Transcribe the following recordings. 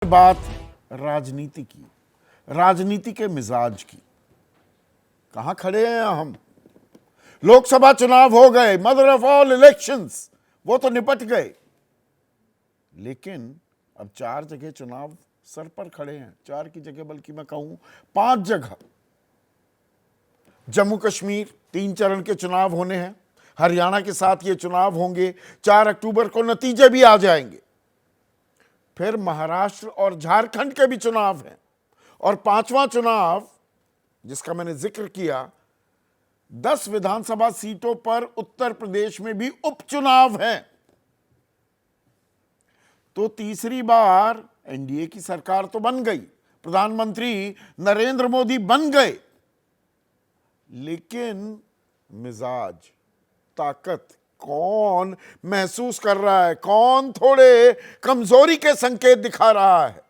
बात राजनीति की, राजनीति के मिजाज की। कहां खड़े हैं हम? लोकसभा चुनाव हो गए, मदर ऑफ ऑल इलेक्शंस, वो तो निपट गए, लेकिन अब 4 जगह चुनाव सर पर खड़े हैं। 4 की जगह बल्कि मैं कहूं 5 जगह। जम्मू कश्मीर 3 चरण के चुनाव होने हैं, हरियाणा के साथ ये चुनाव होंगे, 4 अक्टूबर को नतीजे भी आ जाएंगे। फिर महाराष्ट्र और झारखंड के भी चुनाव हैं, और 5वां चुनाव जिसका मैंने जिक्र किया, 10 विधानसभा सीटों पर उत्तर प्रदेश में भी उपचुनाव हैं। तो तीसरी बार एनडीए की सरकार तो बन गई, प्रधानमंत्री नरेंद्र मोदी बन गए, लेकिन मिजाज, ताकत कौन महसूस कर रहा है? कौन थोड़े कमजोरी के संकेत दिखा रहा है?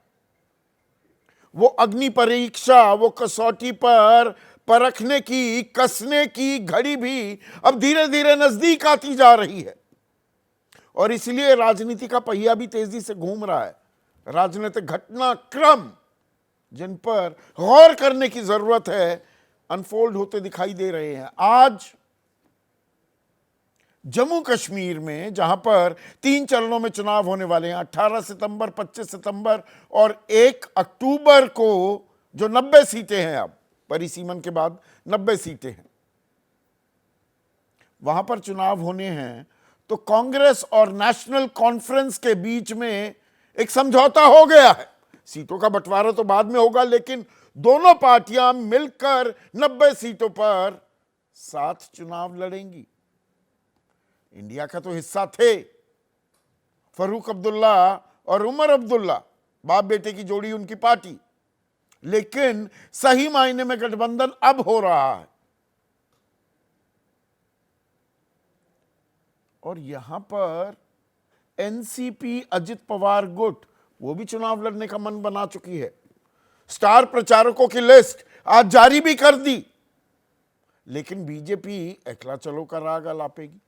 वो अग्नि परीक्षा, वो कसौटी पर परखने की, कसने की घड़ी भी अब धीरे धीरे नजदीक आती जा रही है, और इसलिए राजनीति का पहिया भी तेजी से घूम रहा है। राजनीतिक घटनाक्रम जिन पर गौर करने की जरूरत है, अनफोल्ड होते दिखाई दे रहे हैं। आज जम्मू कश्मीर में, जहां पर 3 चरणों में चुनाव होने वाले हैं, 18 सितंबर, 25 सितंबर और 1 अक्टूबर को, जो 90 सीटें हैं, अब परिसीमन के बाद 90 सीटें हैं, वहां पर चुनाव होने हैं, तो कांग्रेस और नेशनल कॉन्फ्रेंस के बीच में एक समझौता हो गया है। सीटों का बंटवारा तो बाद में होगा, लेकिन दोनों पार्टियां मिलकर 90 सीटों पर साथ चुनाव लड़ेंगी। इंडिया का तो हिस्सा थे फरूक अब्दुल्ला और उमर अब्दुल्ला, बाप बेटे की जोड़ी उनकी पार्टी, लेकिन सही मायने में गठबंधन अब हो रहा है। और यहां पर एनसीपी अजित पवार गुट, वो भी चुनाव लड़ने का मन बना चुकी है। स्टार प्रचारकों की लिस्ट आज जारी भी कर दी, लेकिन बीजेपी एकला चलो का राग अलापेगी।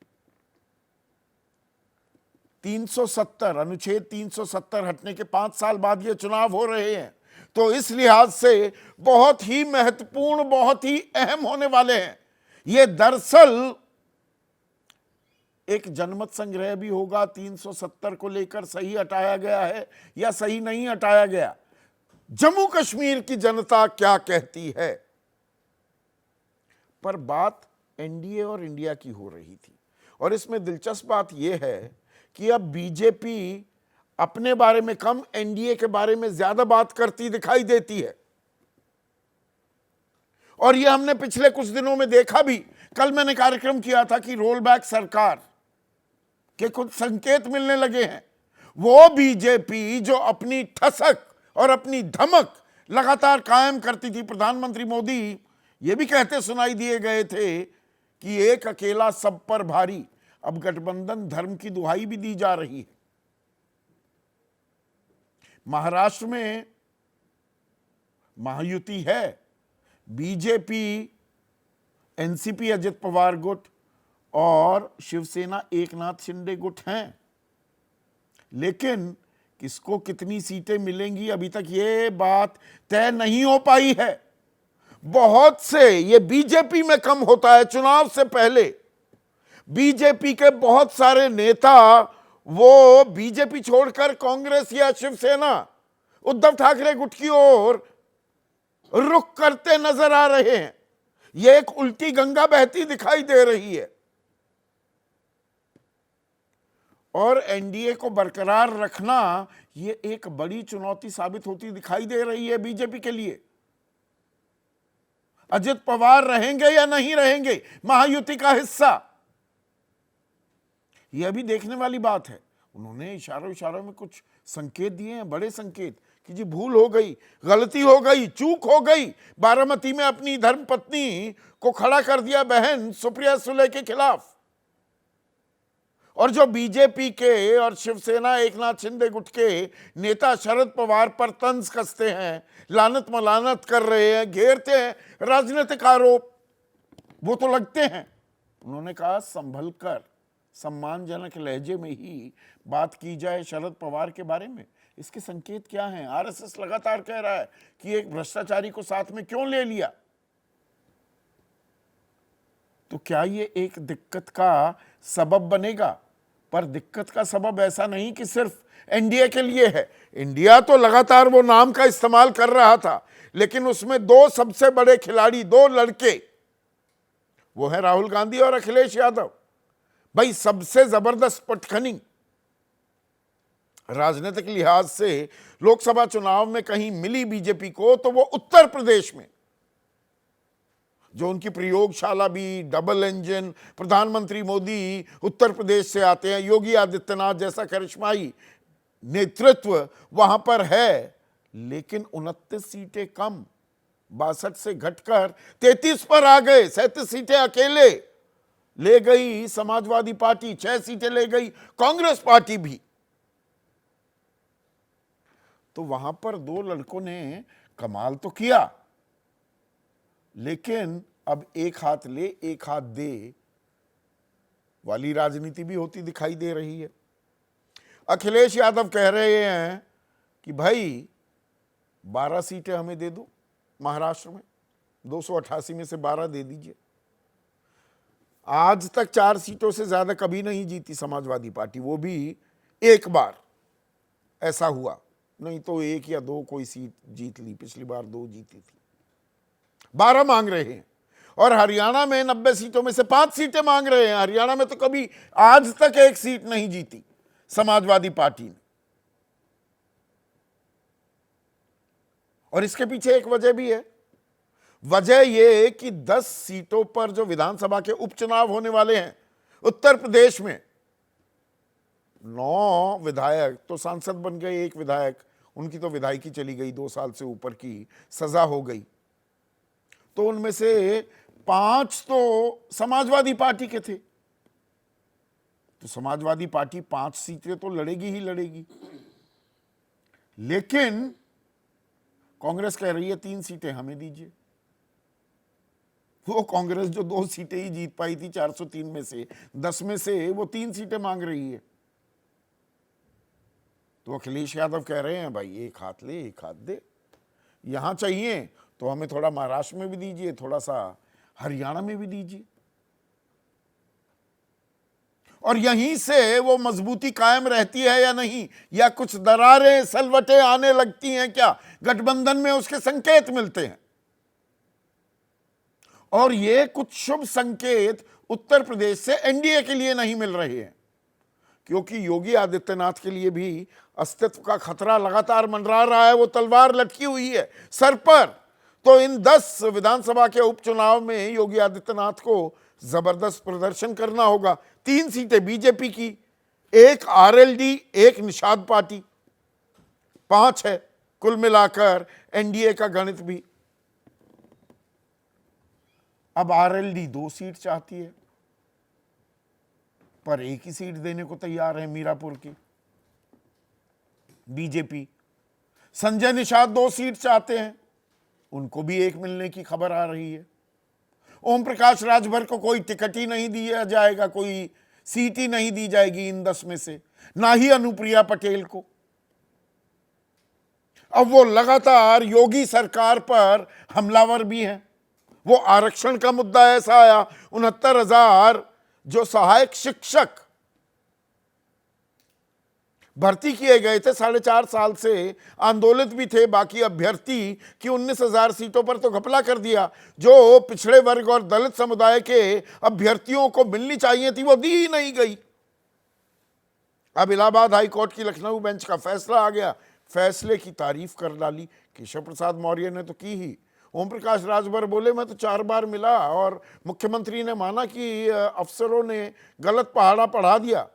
370 अनुच्छेद 370 हटने के 5 साल बाद ये चुनाव हो रहे हैं, तो इस लिहाज से बहुत ही महत्वपूर्ण, बहुत ही अहम होने वाले हैं। ये दरअसल एक जनमत संग्रह भी होगा। 370 को लेकर सही हटाया गया है या सही नहीं हटाया गया, जम्मू कश्मीर की जनता क्या कहती है। पर बात एनडीए और इंडिया की हो रही थी, और इसमें दिलचस्प बात यह है कि अब बीजेपी अपने बारे में कम, एनडीए के बारे में ज्यादा बात करती दिखाई देती है। और यह हमने पिछले कुछ दिनों में देखा भी। कल मैंने कार्यक्रम किया था कि रोल बैक सरकार के कुछ संकेत मिलने लगे हैं। वो बीजेपी जो अपनी ठसक और अपनी धमक लगातार कायम करती थी, प्रधानमंत्री मोदी ये भी कहते सुनाई दिए गए थे कि एक अकेला सब पर भारी, अब गठबंधन धर्म की दुहाई भी दी जा रही है। महाराष्ट्र में महायुति है, बीजेपी, एनसीपी अजित पवार गुट और शिवसेना एकनाथ शिंदे गुट हैं, लेकिन किसको कितनी सीटें मिलेंगी अभी तक ये बात तय नहीं हो पाई है। बहुत से ये बीजेपी में कम होता है। चुनाव से पहले बीजेपी के बहुत सारे नेता वो बीजेपी छोड़कर कांग्रेस या शिवसेना, उद्धव ठाकरे गुट की ओर रुख करते नजर आ रहे हैं। यह एक उल्टी गंगा बहती दिखाई दे रही है, और एनडीए को बरकरार रखना यह एक बड़ी चुनौती साबित होती दिखाई दे रही है बीजेपी के लिए। अजित पवार रहेंगे या नहीं रहेंगे महायुति का हिस्सा, यह भी देखने वाली बात है। उन्होंने इशारों में कुछ संकेत दिए हैं, बड़े संकेत, कि जी भूल हो गई, गलती हो गई, चूक हो गई। बारामती में अपनी धर्मपत्नी को खड़ा कर दिया बहन सुप्रिया सुले के खिलाफ। और जो बीजेपी के और शिवसेना एकनाथ शिंदे गुट के नेता शरद पवार पर तंज कसते हैं, लानत मलानत कर रहे हैं, घेरते हैं, राजनीतिक आरोप, वो तो लगते हैं। उन्होंने कहा संभल कर, सम्मानजनक लहजे में ही बात की जाए शरद पवार के बारे में। इसके संकेत क्या हैं? आरएसएस लगातार कह रहा है कि एक भ्रष्टाचारी को साथ में क्यों ले लिया। तो क्या ये एक दिक्कत का सबब बनेगा? पर दिक्कत का सबब ऐसा नहीं कि सिर्फ एनडीए के लिए है। इंडिया तो लगातार वो नाम का इस्तेमाल कर रहा था, लेकिन उसमें दो सबसे बड़े खिलाड़ी, दो लड़के, वो है राहुल गांधी और अखिलेश यादव। भाई सबसे जबरदस्त पटखनी राजनीतिक लिहाज से लोकसभा चुनाव में कहीं मिली बीजेपी को तो वो उत्तर प्रदेश में, जो उनकी प्रयोगशाला भी, डबल इंजन, प्रधानमंत्री मोदी उत्तर प्रदेश से आते हैं, योगी आदित्यनाथ जैसा करिश्माई नेतृत्व वहां पर है, लेकिन 29 सीटें कम, 62 से घटकर 33 पर आ गए। 37 सीटें अकेले ले गई समाजवादी पार्टी, 6 सीटें ले गई कांग्रेस पार्टी भी। तो वहां पर दो लड़कों ने कमाल तो किया, लेकिन अब एक हाथ ले एक हाथ दे वाली राजनीति भी होती दिखाई दे रही है। अखिलेश यादव कह रहे हैं कि भाई 12 सीटें हमें दे दो महाराष्ट्र में, 288 में से 12 दे दीजिए। आज तक 4 सीटों से ज्यादा कभी नहीं जीती समाजवादी पार्टी, वो भी एक बार ऐसा हुआ, नहीं तो 1 या 2 कोई सीट जीत ली। पिछली बार 2 जीती थी। 12 मांग रहे हैं। और हरियाणा में 90 सीटों में से 5 सीटें मांग रहे हैं। हरियाणा में तो कभी आज तक 1 सीट नहीं जीती समाजवादी पार्टी ने। और इसके पीछे एक वजह भी है। वजह यह कि 10 सीटों पर जो विधानसभा के उपचुनाव होने वाले हैं उत्तर प्रदेश में, 9 विधायक तो सांसद बन गए, 1 विधायक, उनकी तो विधायकी चली गई, 2 साल से ऊपर की सजा हो गई। तो उनमें से 5 तो समाजवादी पार्टी के थे। तो समाजवादी पार्टी 5 सीटें तो लड़ेगी ही लड़ेगी, लेकिन कांग्रेस कह रही है 3 सीटें हमें दीजिए। वो कांग्रेस जो 2 सीटें ही जीत पाई थी 403 में से, 10 में से वो 3 सीटें मांग रही है। तो अखिलेश यादव कह रहे हैं भाई एक हाथ ले एक हाथ दे, यहां चाहिए तो हमें थोड़ा महाराष्ट्र में भी दीजिए, थोड़ा सा हरियाणा में भी दीजिए। और यहीं से वो मजबूती कायम रहती है या नहीं, या कुछ दरारें सलवटें आने लगती हैं क्या, गठबंधन में उसके संकेत मिलते हैं। और ये कुछ शुभ संकेत उत्तर प्रदेश से एनडीए के लिए नहीं मिल रहे हैं, क्योंकि योगी आदित्यनाथ के लिए भी अस्तित्व का खतरा लगातार मंडरा रहा है। वो तलवार लटकी हुई है सर पर। तो इन 10 विधानसभा के उपचुनाव में योगी आदित्यनाथ को जबरदस्त प्रदर्शन करना होगा। 3 सीटें बीजेपी की, 1 आरएलडी, 1 निषाद पार्टी, 5 है कुल मिलाकर एनडीए का गणित भी। अब आरएलडी 2 सीट चाहती है, पर 1 ही सीट देने को तैयार है मीरापुर की बीजेपी। संजय निषाद 2 सीट चाहते हैं, उनको भी 1 मिलने की खबर आ रही है। ओम प्रकाश राजभर को कोई टिकट ही नहीं दिया जाएगा, कोई सीट ही नहीं दी जाएगी इन 10 में से, ना ही अनुप्रिया पटेल को। अब वो लगातार योगी सरकार पर हमलावर भी हैं। वो आरक्षण का मुद्दा ऐसा आया, 69,000 जो सहायक शिक्षक भर्ती किए गए थे, 4.5 साल से आंदोलित भी थे बाकी अभ्यर्थी कि 19,000 सीटों पर तो घपला कर दिया। जो पिछड़े वर्ग और दलित समुदाय के अभ्यर्थियों को मिलनी चाहिए थी वो दी ही नहीं गई। अब इलाहाबाद हाई कोर्ट की लखनऊ बेंच का फैसला आ गया, फैसले की तारीफ कर डाली केशव प्रसाद मौर्य ने तो की ही। ओम प्रकाश राजभर बोले मैं तो 4 बार मिला और मुख्यमंत्री ने माना कि अफसरों ने गलत पहाड़ा पढ़ा दिया,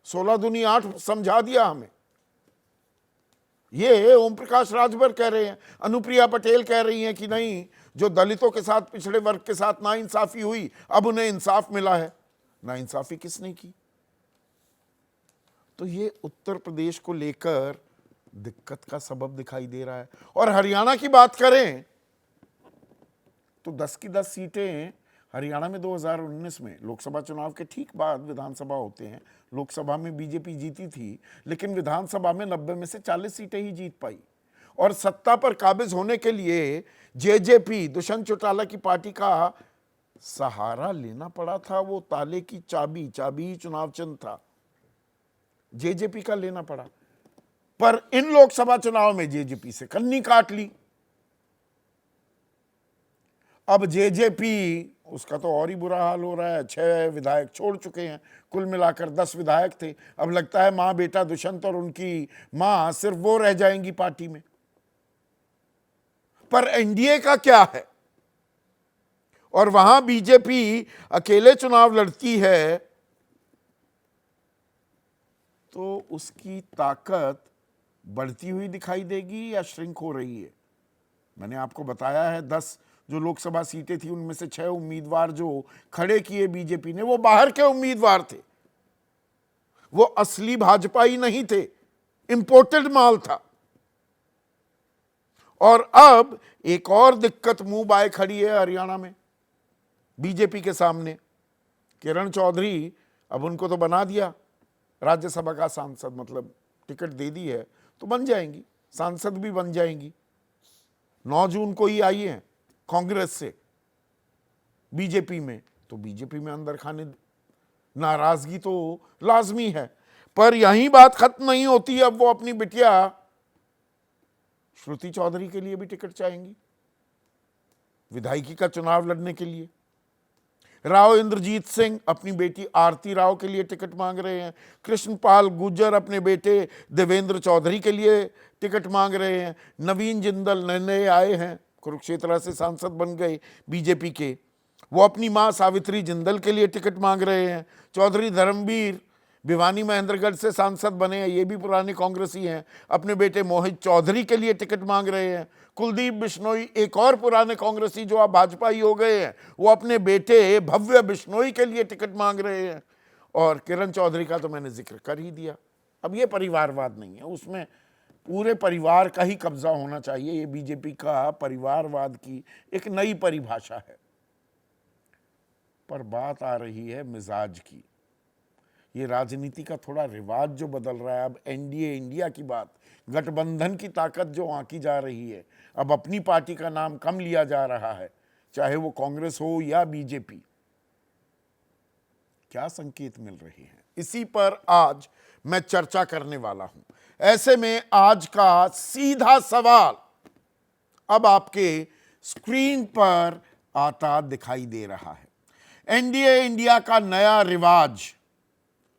16 दूनी 8 समझा दिया हमें। ये ओम प्रकाश राजभर कह रहे हैं। अनुप्रिया पटेल कह रही हैं कि नहीं, जो दलितों के साथ, पिछड़े वर्ग के साथ नाइंसाफी हुई, अब उन्हें इंसाफ मिला है। नाइंसाफी किसने की? तो ये उत्तर प्रदेश को लेकर दिक्कत का सबब दिखाई दे रहा है। और हरियाणा की बात करें तो 10 की 10 सीटें हरियाणा में 2019 में लोकसभा चुनाव के ठीक बाद विधानसभा होते हैं। लोकसभा में बीजेपी जीती थी, लेकिन विधानसभा में 90 में से 40 सीटें ही जीत पाई। और सत्ता पर काबिज होने के लिए जेजेपी, दुष्यंत चौटाला की पार्टी का सहारा लेना पड़ा था। वो ताले की चाबी ही चुनाव चिन्ह था, जेजेपी का लेना पड़ा। पर इन लोकसभा चुनाव में जेजेपी से कन्नी काट ली। अब जेजेपी, उसका तो और ही बुरा हाल हो रहा है। 6 विधायक छोड़ चुके हैं, कुल मिलाकर 10 विधायक थे। अब लगता है मां बेटा दुष्यंत और उनकी मां सिर्फ वो रह जाएंगी पार्टी में। पर एनडीए का क्या है? और वहां बीजेपी अकेले चुनाव लड़ती है तो उसकी ताकत बढ़ती हुई दिखाई देगी या श्रिंक हो रही है? मैंने आपको बताया है 10 जो लोकसभा सीटें थी उनमें से 6 उम्मीदवार जो खड़े किए बीजेपी ने, वो बाहर के उम्मीदवार थे। वो असली भाजपाई नहीं थे, इंपोर्टेड माल था। और अब एक और दिक्कत मुंह बाए खड़ी है हरियाणा में बीजेपी के सामने। किरण चौधरी, अब उनको तो बना दिया राज्यसभा का सांसद, मतलब टिकट दे दी है तो बन जाएंगी, सांसद भी बन जाएंगी। 9 जून को ही आई है कांग्रेस से बीजेपी में, तो बीजेपी में अंदर खाने नाराजगी तो लाजमी है। पर यही बात खत्म नहीं होती। अब वो अपनी बिटिया श्रुति चौधरी के लिए भी टिकट चाहेंगी, विधायकी का चुनाव लड़ने के लिए। राव इंद्रजीत सिंह अपनी बेटी आरती राव के लिए टिकट मांग रहे हैं। कृष्णपाल गुर्जर अपने बेटे देवेंद्र चौधरी के लिए टिकट मांग रहे हैं। नवीन जिंदल नए आए हैं, कुरुक्षेत्र से सांसद बन गए बीजेपी के, वो अपनी मां सावित्री जिंदल के लिए टिकट मांग रहे हैं। चौधरी धर्मवीर भिवानी महेंद्रगढ़ से सांसद बने हैं, ये भी पुराने कांग्रेसी हैं, अपने बेटे मोहित चौधरी के लिए टिकट मांग रहे हैं। कुलदीप बिश्नोई, एक और पुराने कांग्रेसी जो अब भाजपा ही हो गए हैं, वो अपने बेटे भव्य बिश्नोई के लिए टिकट मांग रहे हैं। और किरण चौधरी का तो मैंने जिक्र कर ही दिया। अब ये परिवारवाद नहीं है, उसमें पूरे परिवार का ही कब्जा होना चाहिए। ये बीजेपी का परिवारवाद की एक नई परिभाषा है। पर बात आ रही है मिजाज की। ये राजनीति का थोड़ा रिवाज जो बदल रहा है। अब एनडीए इंडिया की बात, गठबंधन की ताकत जो आंकी जा रही है, अब अपनी पार्टी का नाम कम लिया जा रहा है, चाहे वो कांग्रेस हो या बीजेपी। क्या संकेत मिल रहे हैं, इसी पर आज मैं चर्चा करने वाला हूं। ऐसे में आज का सीधा सवाल अब आपके स्क्रीन पर आता दिखाई दे रहा है। एनडीए इंडिया का नया रिवाज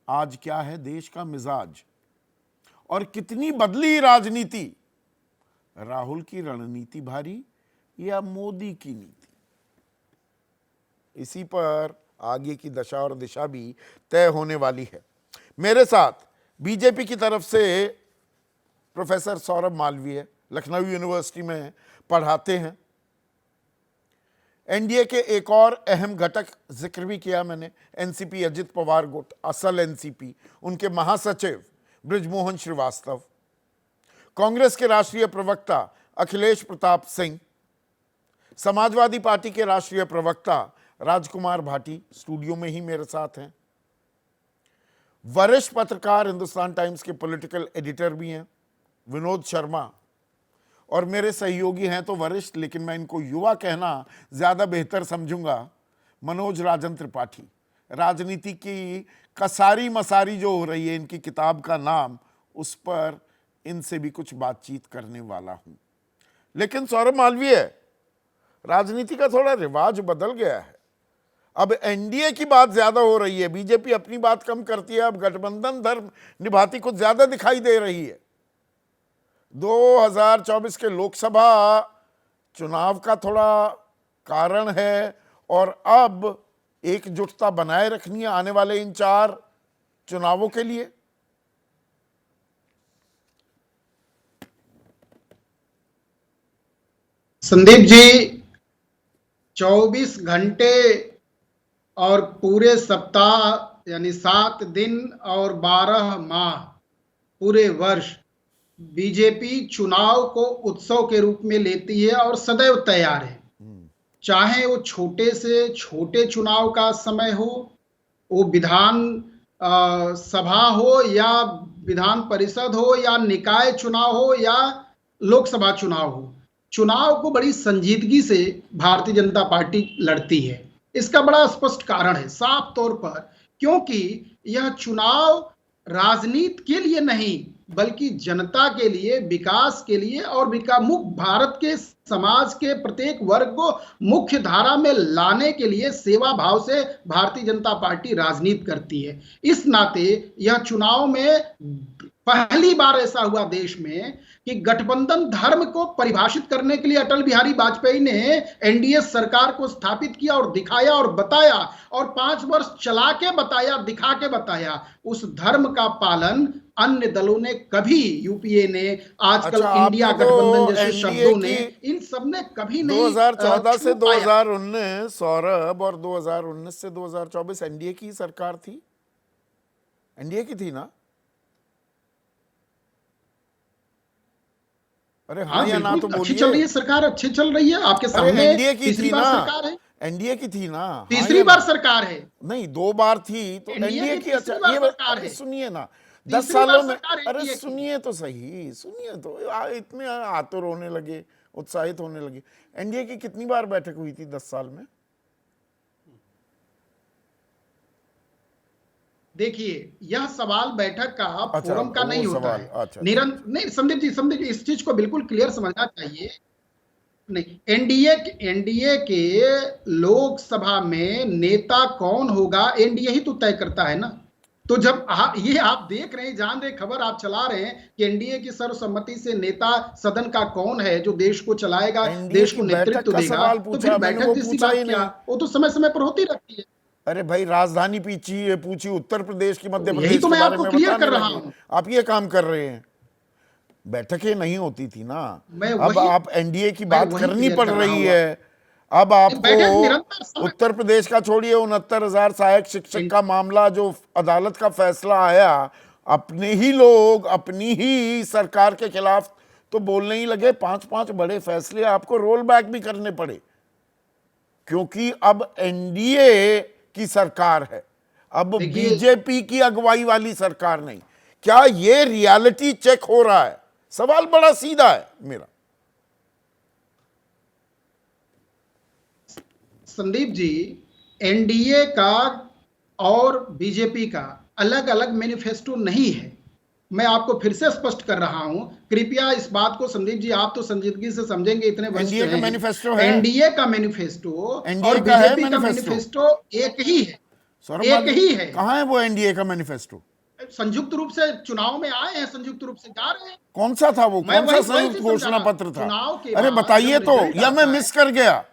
आज क्या है? देश का मिजाज। और कितनी बदली राजनीति? राहुल की रणनीति भारी या मोदी की नीति? इसी पर आगे की दशा और दिशा भी तय होने वाली है। मेरे साथ बीजेपी की तरफ से प्रोफेसर सौरभ मालवीय, लखनऊ यूनिवर्सिटी में पढ़ाते हैं। एनडीए के एक और अहम घटक जिक्र भी किया मैंने, एनसीपी अजित पवार गुट, असल एनसीपी, उनके महासचिव बृजमोहन श्रीवास्तव, कांग्रेस के राष्ट्रीय प्रवक्ता अखिलेश प्रताप सिंह, समाजवादी पार्टी के राष्ट्रीय प्रवक्ता राजकुमार भाटी स्टूडियो में ही मेरे साथ हैं, वरिष्ठ पत्रकार हिंदुस्तान टाइम्स के पॉलिटिकल एडिटर भी हैं विनोद शर्मा, और मेरे सहयोगी हैं तो वरिष्ठ, लेकिन मैं इनको युवा कहना ज्यादा बेहतर समझूंगा, मनोज राजन त्रिपाठी। राजनीति की कसारी मसारी जो हो रही है, इनकी किताब का नाम, उस पर इनसे भी कुछ बातचीत करने वाला हूं। लेकिन सौरभ मालवीय, राजनीति का थोड़ा रिवाज बदल गया है। अब एनडीए की बात ज्यादा हो रही है, बीजेपी अपनी बात कम करती है, अब गठबंधन धर्म निभाती कुछ ज्यादा दिखाई दे रही है। 2024 के लोकसभा चुनाव का थोड़ा कारण है, और अब एकजुटता बनाए रखनी है आने वाले इन 4 चुनावों के लिए। संदीप जी, 24 घंटे और पूरे सप्ताह यानी 7 दिन और 12 माह, पूरे वर्ष बीजेपी चुनाव को उत्सव के रूप में लेती है और सदैव तैयार है। चाहे वो छोटे से छोटे चुनाव का समय हो, वो विधान सभा हो या विधान परिषद हो या निकाय चुनाव हो या लोकसभा चुनाव हो, चुनाव को बड़ी संजीदगी से भारतीय जनता पार्टी लड़ती है। इसका बड़ा स्पष्ट कारण है, साफ तौर पर, क्योंकि यह चुनाव राजनीति के लिए नहीं बल्कि जनता के लिए, विकास के लिए और भारत के समाज के प्रत्येक वर्ग को मुख्य धारा में लाने के लिए सेवा भाव से भारतीय जनता पार्टी राजनीति करती है। इस नाते यह चुनाव में पहली बार ऐसा हुआ देश में कि गठबंधन धर्म को परिभाषित करने के लिए अटल बिहारी वाजपेयी ने एनडीए सरकार को स्थापित किया और दिखाया और बताया, और 5 वर्ष चला के बताया, दिखा के बताया। उस धर्म का पालन अन्य दलों ने कभी, यूपीए ने, आजकल इंडिया गठबंधन जैसे शब्दों ने, इन सब ने कभी नहीं 2014 से 2019 सौरभ और 2019 से 2024 एनडीए की सरकार थी, एनडीए की थी ना? अरे हाँ या ना तो बोलिए। अच्छी चल रही है सरकार, अच्छी चल रही है, आपके सामने एनडीए की तीसरी थी बार ना, सरकार है, एनडीए की थी ना, तीसरी बार सरकार है, नहीं 2 बार थी तो एनडीए की। अच्छा ये सरकार है, सुनिए ना, 10 सालों में, अरे सुनिए तो सही, सुनिए तो, इतने आतुर होने लगे, उत्साहित होने लगे। एनडीए की कितनी बार बैठक हुई थी 10 साल में? देखिए, यह सवाल बैठक का, फोरम का नहीं होता है। अच्छा, नहीं संदीप जी, इस चीज को बिल्कुल क्लियर समझना चाहिए। नहीं, एनडीए के लोकसभा में नेता कौन होगा, एनडीए ही तो तय करता है ना। तो जब आप देख रहे हैं, जान रहे, खबर आप चला रहे हैं कि एनडीए की सर्वसम्मति से नेता सदन का कौन है जो देश को चलाएगा, देश को नेतृत्व देगा, तो फिर बैठक जैसी बात क्या, वो तो समय समय पर होती रहती है। अरे भाई, राजधानी पूछी उत्तर प्रदेश की, मध्य प्रदेश यही तो के मैं बारे आपको में क्लियर बताने कर रहा लगे। हूं। आप ये काम कर रहे हैं, बैठकें नहीं होती थी ना, अब आप एनडीए की बात करनी पड़ रही है। अब आपको उत्तर प्रदेश का छोड़िए, 69,000 सहायक शिक्षक का मामला जो अदालत का फैसला आया, अपने ही लोग अपनी ही सरकार के खिलाफ तो बोलने ही लगे। 5-5 बड़े फैसले आपको रोल बैक भी करने पड़े, क्योंकि अब एनडीए की सरकार है, अब बीजेपी की अगुवाई वाली सरकार नहीं। क्या ये रियलिटी चेक हो रहा है? सवाल बड़ा सीधा है मेरा। संदीप जी, एनडीए का और बीजेपी का अलग अलग मैनिफेस्टो नहीं है। मैं आपको फिर से स्पष्ट कर रहा हूं, कृपया इस बात को, संदीप जी आप तो संजीदगी से समझेंगे, इतने वरिष्ठ हैं। एनडीए का मैनिफेस्टो है, एनडीए का मैनिफेस्टो और बीजेपी का मैनिफेस्टो एक ही है, एक ही है। कहां है वो एनडीए का मैनिफेस्टो? संयुक्त रूप से चुनाव में आए हैं, संयुक्त रूप से जा रहे हैं। कौन सा था वो, कौन सा संयुक्त घोषणा पत्र था? अरे बताइए तो, या मैं मिस कर गया,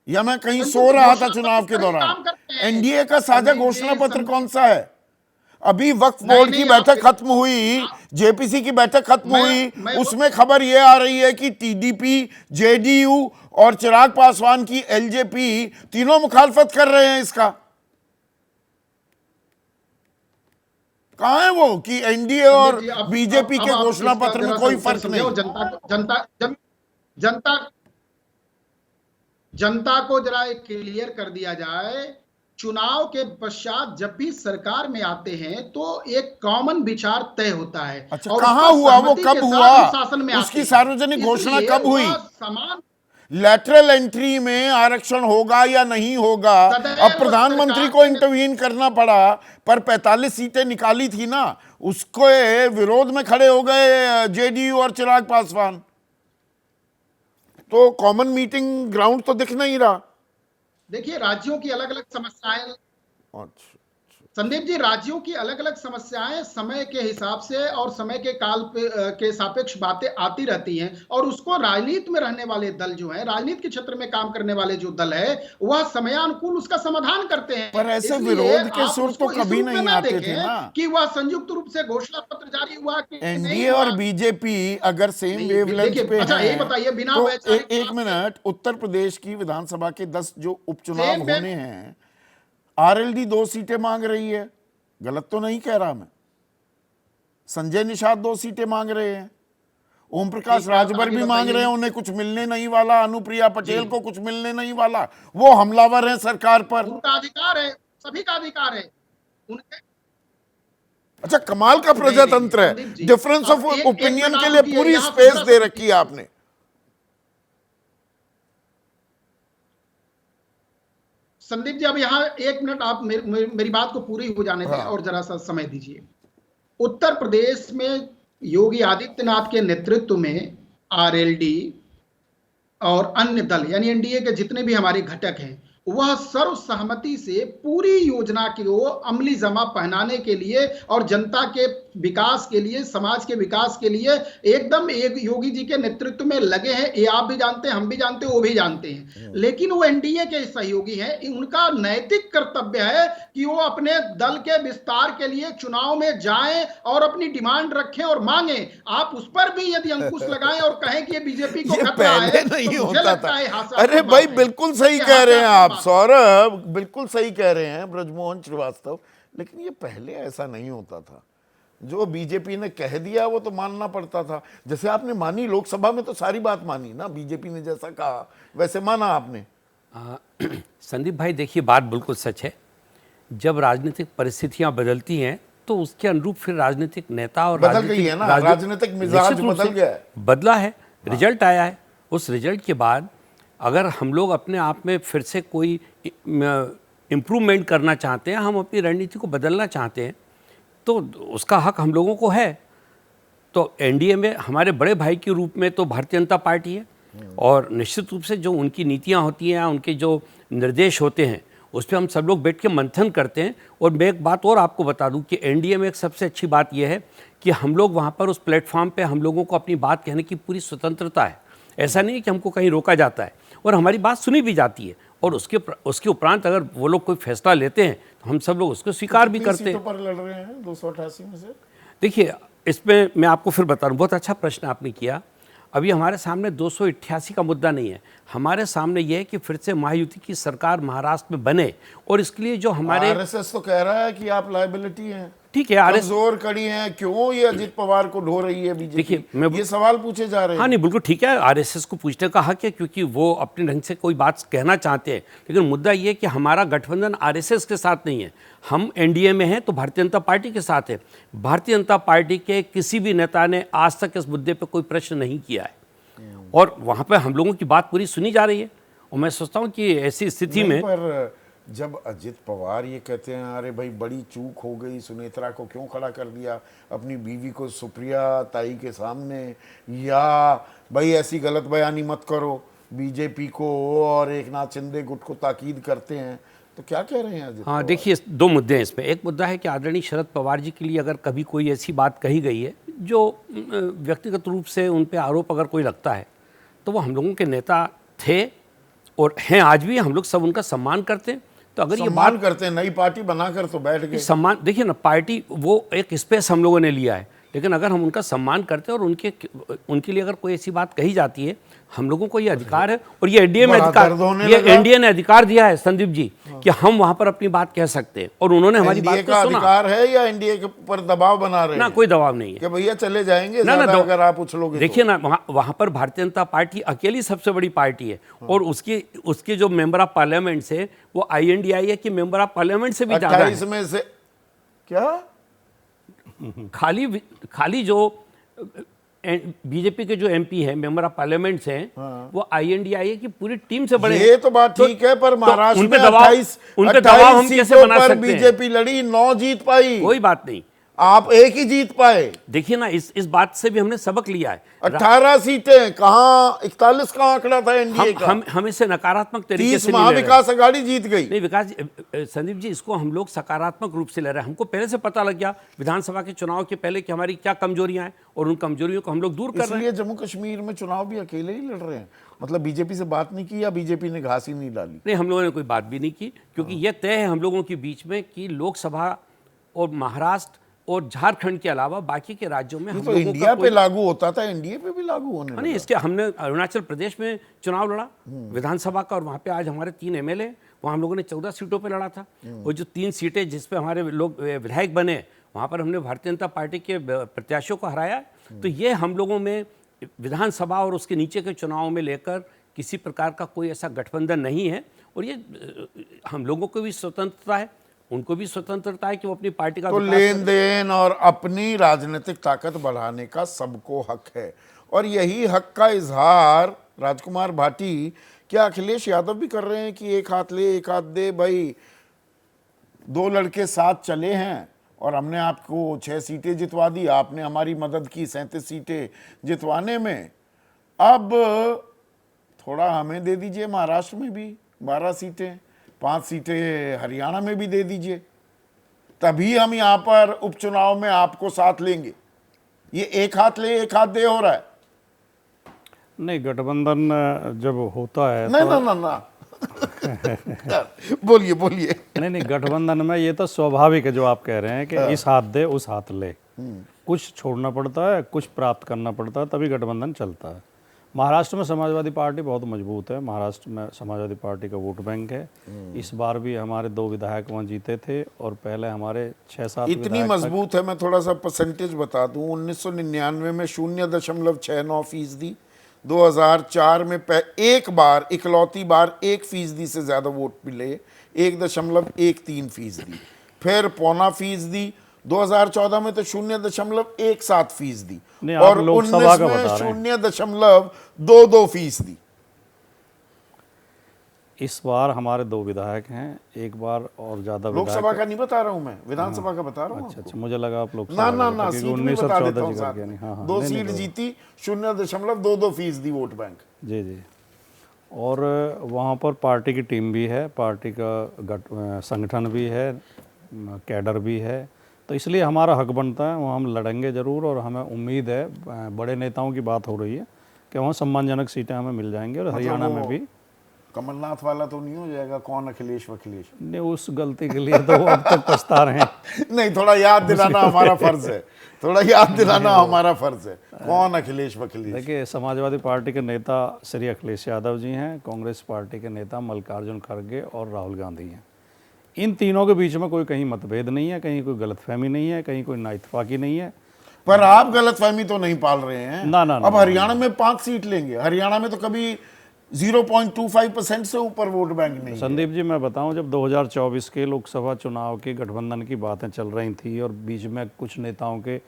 या मैं कहीं सो रहा था चुनाव के दौरान। एनडीए का साझा घोषणा पत्र कौन सा है? अभी वक्फ बोर्ड की बैठक खत्म हुई, जेपीसी की बैठक खत्म हुई, उसमें खबर यह आ रही है कि टीडीपी, जेडीयू और चिराग पासवान की एलजेपी तीनों मुखालफत कर रहे हैं इसका। कहां है वो कि एनडीए और बीजेपी के घोषणा पत्र में कोई फर्क नहीं? जनता को जरा क्लियर कर दिया जाए। चुनाव के पश्चात जब भी सरकार में आते हैं तो एक कॉमन विचार तय होता है। अच्छा, कहां हुआ वो, कब हुआ, उसकी सार्वजनिक घोषणा कब हुई? समान लैटरल एंट्री में आरक्षण होगा या नहीं होगा, अब प्रधानमंत्री को इंटरवीन करना पड़ा, पर 45 सीटें निकाली थी ना, उसको विरोध में खड़े हो गए जेडीयू और चिराग पासवान। तो कॉमन मीटिंग ग्राउंड तो दिख नहीं रहा। देखिए, राज्यों की अलग अलग समस्याएं, संदीप जी, राज्यों की अलग अलग समस्याएं समय के हिसाब से और समय के काल के सापेक्ष बातें आती रहती हैं, और उसको राजनीति में रहने वाले दल जो है, राजनीति के क्षेत्र में काम करने वाले जो दल है, वह समयानुकूल उसका समाधान करते हैं। पर ऐसे विरोध के सुर तो कभी नहीं आते थे ना कि वह संयुक्त रूप से घोषणा पत्र जारी हुआ कि एनडीए और बीजेपी अगर सेम वेवलेंथ पे अच्छा, ये बताइए, बिना तो एक मिनट, उत्तर प्रदेश की विधानसभा के 10 जो उपचुनाव होने हैं, आरएलडी 2 सीटें मांग रही है, गलत तो नहीं कह रहा मैं। संजय निषाद 2 सीटें मांग रहे हैं, ओम प्रकाश एक बात राजभर आगे भी मांग बताइए। रहे हैं, उन्हें कुछ मिलने नहीं वाला, अनुप्रिया पटेल को कुछ मिलने नहीं वाला, वो हमलावर हैं सरकार पर। उनका अधिकार है, सभी का अधिकार है उनके। अच्छा, कमाल का नहीं, प्रजातंत्र है, संदीप जी, डिफरेंस ऑफ अब एक ओपिनियन मिनट के आप लिए रुकिए, पूरी यहाँ से स्पेस जरा दे सा रखी है आपने। संदीप जी, अब यहाँ एक मिनट आप मेरी बात को पूरी हो जाने दें हाँ। और जरा सा समय दीजिए। उत्तर प्रदेश में योगी आदित्यनाथ के नेतृत्व में आरएलडी और अन्य दल यानी एनडीए के जितने भी हमारे घटक हैं, वह सर्वसहमति से पूरी योजना को अमली जमा पहनाने के लिए और जनता के विकास के लिए, समाज के विकास के लिए एकदम एक योगी जी के नेतृत्व में लगे हैं। ये आप भी जानते हैं, हम भी जानते हैं, वो भी जानते हैं। लेकिन वो एनडीए के सहयोगी हैं, उनका नैतिक कर्तव्य है कि वो अपने दल के विस्तार के लिए चुनाव में जाएं और अपनी डिमांड रखें और मांगें। आप उस पर भी यदि अंकुश लगाएं और कहें कि ये बीजेपी को ये खतरा है, पहले तो नहीं मुझे होता लगता था। है हास्यास्पद अरे बात भाई, है। बिल्कुल सही ये कह रहे हैं आप हास्यास्पद बात है। सौरभ, बिल्कुल सही कह रहे हैं ब्रजमोहन श्रीवास्तव, लेकिन ये पहले ऐसा नहीं होता था। जो बीजेपी ने कह दिया वो तो मानना पड़ता था। जैसे आपने मानी लोकसभा में, तो सारी बात मानी ना, बीजेपी ने जैसा कहा वैसे माना आपने। संदीप भाई देखिए, बात बिल्कुल सच है। जब राजनीतिक परिस्थितियां बदलती हैं तो उसके अनुरूप फिर राजनीतिक नेता और बदल गई है ना, राजनीतिक मिजाज निश्चित रूप बदल से गया है। बदला है, रिजल्ट आया है। उस रिजल्ट के बाद अगर हम लोग अपने आप में फिर से कोई इम्प्रूवमेंट करना चाहते हैं, हम अपनी रणनीति को बदलना चाहते हैं, तो उसका हक हम लोगों को है। तो एनडीए में हमारे बड़े भाई के रूप में तो भारतीय जनता पार्टी है, और निश्चित रूप से जो उनकी नीतियां होती हैं, उनके जो निर्देश होते हैं, उस पर हम सब लोग बैठ के मंथन करते हैं। और मैं एक बात और आपको बता दूं कि एनडीए में एक सबसे अच्छी बात यह है कि हम लोग वहाँ पर उस प्लेटफॉर्म पे हम लोगों को अपनी बात कहने की पूरी स्वतंत्रता है। ऐसा नहीं है कि हमको कहीं रोका जाता है, और हमारी बात सुनी भी जाती है। और उसके उपरांत अगर वो लोग कोई फैसला लेते हैं तो हम सब लोग उसको स्वीकार भी करते हैं। पर लड़ रहे हैं 288 में से। देखिए, इसमें मैं आपको फिर बता दूं, बहुत अच्छा प्रश्न आपने किया। अभी हमारे सामने 288 का मुद्दा नहीं है। हमारे सामने यह है कि फिर से महायुति की सरकार महाराष्ट्र में बने, और इसके लिए जो हमारे आरएसएस तो कह रहा है कि आप लायबिलिटी हैं, ठीक है, आरएस कमजोर कड़ी हैं, क्यों ये अजित पवार को ढो रही है बीजेपी? देखिए, ये सवाल पूछे जा रहे हैं। हाँ नहीं, बिल्कुल ठीक है, आरएसएस को पूछने का हक है, क्योंकि वो अपने ढंग से कोई बात कहना चाहते हैं। लेकिन मुद्दा ये है कि हमारा गठबंधन आरएसएस के साथ नहीं है। हम एनडीए में हैं तो भारतीय जनता पार्टी के साथ है। भारतीय जनता पार्टी के किसी भी नेता ने आज तक इस मुद्दे पर कोई प्रश्न नहीं किया है, और वहाँ पर हम लोगों की बात पूरी सुनी जा रही है। और मैं सोचता हूँ कि ऐसी स्थिति में पर जब अजित पवार ये कहते हैं, अरे भाई बड़ी चूक हो गई, सुनेत्रा को क्यों खड़ा कर दिया अपनी बीवी को सुप्रिया ताई के सामने, या भाई ऐसी गलत बयानी मत करो बीजेपी को, और एक नाथ शिंदे गुट को ताकीद करते हैं, तो क्या कह रहे हैं अजित? हाँ देखिए, दो मुद्दे हैं इसमें। एक मुद्दा है कि आदरणीय शरद पवार जी के लिए अगर कभी कोई ऐसी बात कही गई है जो व्यक्तिगत रूप से उन पे आरोप अगर कोई लगता है, तो वो हम लोगों के नेता थे और हैं आज भी। हम लोग सब उनका सम्मान करते हैं। तो अगर ये बात करते हैं, नई पार्टी बनाकर तो बैठ गए। सम्मान, देखिए ना, पार्टी वो एक स्पेस हम लोगों ने लिया है, लेकिन अगर हम उनका सम्मान करते हैं और उनके लिए अगर कोई ऐसी बात कही जाती है, हम लोगों को ये अधिकार है। और ये एनडीए में अधिकार, ये एनडीए ने अधिकार दिया है संदीप जी, कि हम वहां पर अपनी बात कह सकते हैं, और उन्होंने हमारी बात को सुना। अधिकार है या एनडीए के पर दबाव बना रहे हैं? ना, कोई दबाव नहीं है कि भैया चले जाएंगे ना, अगर आप उछलोगे। देखिए ना, वहां पर भारतीय जनता पार्टी अकेली सबसे बड़ी पार्टी है, और उसके जो मेंबर ऑफ पार्लियामेंट है वो INDIA के मेंबर ऑफ पार्लियामेंट से भी ज्यादा है। 28 में से क्या खाली जो बीजेपी के जो MP है, मेंबर ऑफ पार्लियामेंट हैं, वो INDIA की पूरी टीम से बड़े। ये तो बात ठीक है, पर महाराष्ट्र में उनपे दबाव हम कैसे बना सकते हैं? बीजेपी लड़ी, 9 जीत पाई। कोई बात नहीं, आप एक ही जीत पाए। देखिए ना, इस बात से भी हमने सबक लिया है। 18 सीटें कहां, 41 का आंकड़ा था एनडीए का। हम इसे नकारात्मक तरीके से महाविकास अघाड़ी जीत गई। नहीं विकास संदीप जी, इसको हम लोग सकारात्मक रूप से ले रहे हैं। हमको पहले से पता लग गया विधानसभा के चुनाव के पहले कि हमारी क्या कमजोरियां हैं, और उन कमजोरियों को हम लोग दूर कर रहे हैं। इसलिए जम्मू कश्मीर में चुनाव भी अकेले ही लड़ रहे हैं, मतलब बीजेपी से बात नहीं की, या बीजेपी ने घास ही नहीं डाली? नहीं, हम लोगों ने कोई बात भी नहीं की, क्योंकि यह तय है हम लोगों के बीच में कि लोकसभा और महाराष्ट्र और झारखंड के अलावा बाकी के राज्यों में हम तो लोगों इंडिया पे लागू होता था, एनडीए पे भी लागू होने लगा। नहीं, इसके हमने अरुणाचल प्रदेश में चुनाव लड़ा विधानसभा का, और वहाँ पे आज हमारे 3 MLA, वहाँ हम लोगों ने 14 सीटों पे लड़ा था। और जो 3 सीटें जिस पे हमारे लोग विधायक बने, वहाँ पर हमने भारतीय जनता पार्टी के प्रत्याशियों को हराया। तो ये हम लोगों में विधानसभा और उसके नीचे के चुनाव में लेकर किसी प्रकार का कोई ऐसा गठबंधन नहीं है। और ये हम लोगों को भी स्वतंत्रता है, उनको भी स्वतंत्रता है कि वो अपनी पार्टी का तो विकास करें। लेन देन और अपनी राजनीतिक ताकत बढ़ाने का सबको हक है, और यही हक का इजहार राजकुमार भाटी क्या अखिलेश यादव भी कर रहे हैं कि एक हाथ ले एक हाथ दे। भाई, दो लड़के साथ चले हैं और हमने आपको 6 सीटें जितवा दी, आपने हमारी मदद की 37 सीटें जितवाने में, अब थोड़ा हमें दे दीजिए महाराष्ट्र में भी 12 सीटें, 5 सीटें हरियाणा में भी दे दीजिए, तभी हम यहाँ पर उपचुनाव में आपको साथ लेंगे। ये एक हाथ ले एक हाथ दे हो रहा है। नहीं, गठबंधन जब होता है नहीं ना ना ना बोलिए बोलिए। नहीं, गठबंधन में ये तो स्वाभाविक है जो आप कह रहे हैं कि इस हाथ दे उस हाथ ले, कुछ छोड़ना पड़ता है, कुछ प्राप्त करना पड़ता है, तभी गठबंधन चलता है। महाराष्ट्र में समाजवादी पार्टी बहुत मजबूत है। महाराष्ट्र में समाजवादी पार्टी का वोट बैंक है। इस बार भी हमारे 2 विधायक वहाँ जीते थे और पहले हमारे 6-7 इतनी मजबूत है, मैं थोड़ा सा परसेंटेज बता दूं, 1999 में 0.69%, 2004 में एक बार इकलौती बार 1% से ज्यादा वोट मिले, 1.13%, फिर 0.25%, 2014 में तो 0.17%, नहीं, और आप लोकसभा 19 का में बता रहे हैं। 0.22%। इस बार हमारे 2 विधायक हैं, एक बार और ज्यादा लोकसभा का नहीं बता रहा हूं मैं, विधानसभा का बता रहा हूं अच्छा आपको। अच्छा, मुझे लगा आप लोकसभा ना का, सीट क्योंकि भी बता देता 1914 हूं जिक्र साथ किया में। नहीं। हाँ, 2 नहीं, सीट नहीं, जीती, 0.22% वोट बैंक। जी जी। और वहाँ पर पार्टी की टीम भी है, पार्टी का संगठन भी है, कैडर भी है, तो इसलिए हमारा हक बनता है, वहाँ हम लड़ेंगे ज़रूर। और हमें उम्मीद है, बड़े नेताओं की बात हो रही है कि वहाँ सम्मानजनक सीटें हमें मिल जाएंगी। और हरियाणा में भी कमलनाथ वाला तो नहीं हो जाएगा, कौन अखिलेश वखिलेश? नहीं, उस गलती के लिए तो वो अब तक पछता रहे हैं। नहीं, थोड़ा याद दिलाना हमारा फर्ज है, थोड़ा याद दिलाना हमारा फर्ज है, कौन अखिलेश वखिलेश? देखिए, समाजवादी पार्टी के नेता श्री अखिलेश यादव जी हैं, कांग्रेस पार्टी के नेता मल्लिकार्जुन खड़गे और राहुल गांधी हैं। इन तीनों के बीच में कोई कहीं मतभेद नहीं है, कहीं कोई गलतफहमी नहीं है, कहीं कोई नाइतफाकी नहीं है। पर आप गलतफहमी तो नहीं पाल रहे हैं? ना ना, अब हरियाणा में 5 सीट लेंगे, हरियाणा में तो कभी 0.25% से ऊपर वोट बैंक नहीं है। संदीप जी, मैं बताऊं, जब 2024 के लोकसभा चुनाव के गठबंधन की बातें चल रही थी और बीच में कुछ नेताओं के